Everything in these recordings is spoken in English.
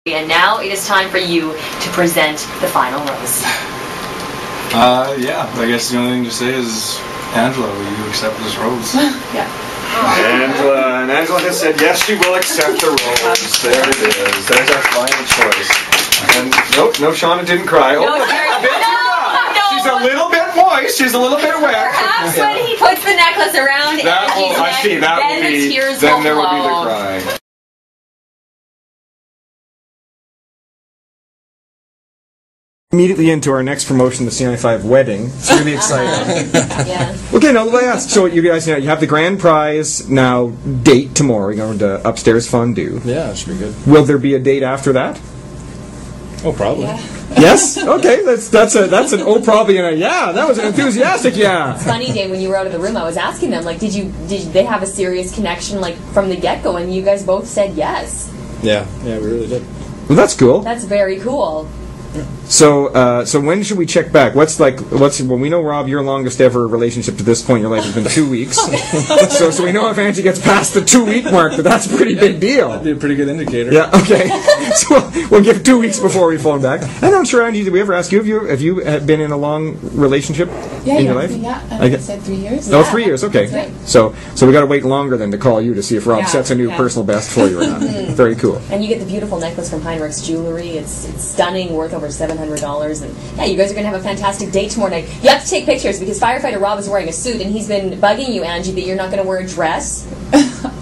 And now it is time for you to present the final rose. Yeah, I guess the only thing to say is, Angela, will you accept this rose? Yeah. Angela has said yes, she will accept the rose. There it is. There's our final choice. And no, Shauna didn't cry. No, No. She's a little bit moist. She's a little bit wet. Perhaps when he puts the necklace around Angie's neck, then the tears then there will will be the flow. crying. Immediately into our next promotion, the CNI5 wedding. It's really exciting. Yeah. Okay, now let me ask. So you guys, you have the grand prize now. Date tomorrow. You're going to upstairs fondue. Yeah, it should be good. Will there be a date after that? Oh, probably. Yeah. Yes. Okay. That's an oh probably and a yeah. That was an enthusiastic yeah. It's funny, Dave, when you were out of the room, I was asking them, like, did they have a serious connection, like, from the get-go? And you guys both said yes. Yeah, we really did. Well, that's cool. That's very cool. So when should we check back? Well, we know, Rob, your longest ever relationship to this point in your life has been 2 weeks. so we know if Angie gets past the 2 week mark, that's a pretty big deal. That'd be a pretty good indicator. Yeah. Okay. So we'll give 2 weeks before we phone back. And I'm sure, Angie, did we ever ask you have you been in a long relationship in your life? Yeah. I said 3 years. Oh, 3 years. Okay. That's right. So we got to wait longer than to call you to see if Rob sets a new personal best for you or not. Very cool. And you get the beautiful necklace from Heinrich's Jewelry. It's stunning, worth over $700. And yeah, you guys are going to have a fantastic date tomorrow night. You have to take pictures because firefighter Rob is wearing a suit and he's been bugging you, Angie, that you're not going to wear a dress.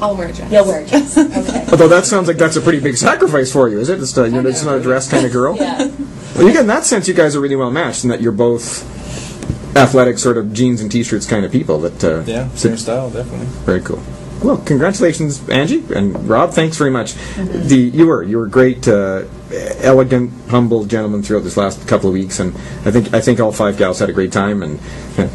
I'll wear a dress. You'll wear a dress. Okay. Although that sounds like that's a pretty big sacrifice for you, is it? You're just not a dress kind of girl? Yeah. Well, you get in that sense you guys are really well matched in that you're both athletic sort of jeans and t-shirts kind of people. Same style, definitely. Very cool. Well, congratulations, Angie and Rob. Thanks very much. You were great, elegant, humble gentlemen throughout this last couple of weeks, and I think all 5 gals had a great time. And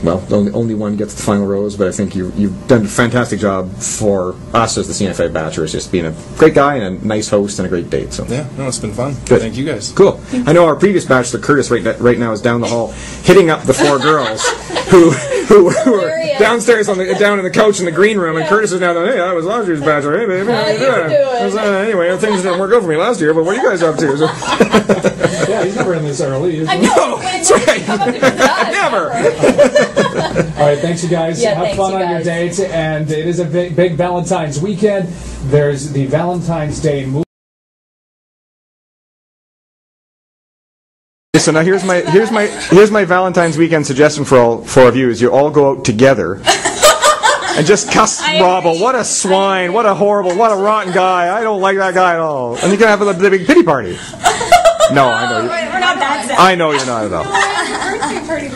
well, only one gets the final rose, but I think you've done a fantastic job for us as the CNI5 Bachelors, just being a great guy and a nice host and a great date. So Yeah, no, it's been fun. Good. Thank you guys. Cool. I know our previous bachelor, Curtis, right now is down the hall hitting up the 4 girls who were downstairs down in the couch in the green room, and Curtis is now going, hey, I was last year's bachelor. Hey, baby, how you doing? Anyway, things didn't work out for me last year, but what are you guys up to? So Yeah, he's never in this early. I know. that's right. Never. All right, thanks you guys. Yeah, Have thanks, fun you on your guys. dates, and it is a big Valentine's weekend. There's the Valentine's Day movie. So now here's my Valentine's weekend suggestion for all 4 of you: is you all go out together and just cuss Rob. What a swine! What a horrible! What a rotten guy! I don't like that guy at all. And you can have the big pity party. No, I know you. We're not that sad. I know you're not at all. Birthday party